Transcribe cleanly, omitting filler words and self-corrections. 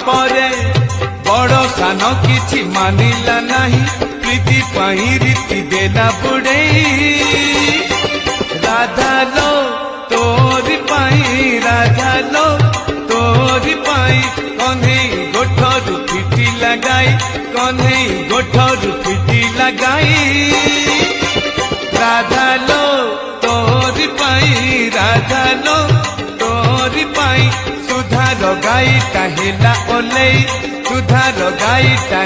परे बड़ सान किछि मानिला नाही प्रीति पाई रीति देला बुड़ई राधा लो तोरी पाई राधा लो तोरी पाई कन्हई गोठरू फिटी लगाई कन्हई गोठरू फिटी लगाई राधा लो तोरी पाई राधा लो तोरी पाई सुधार गाईटा हेला ओलेई सुधार गाईटा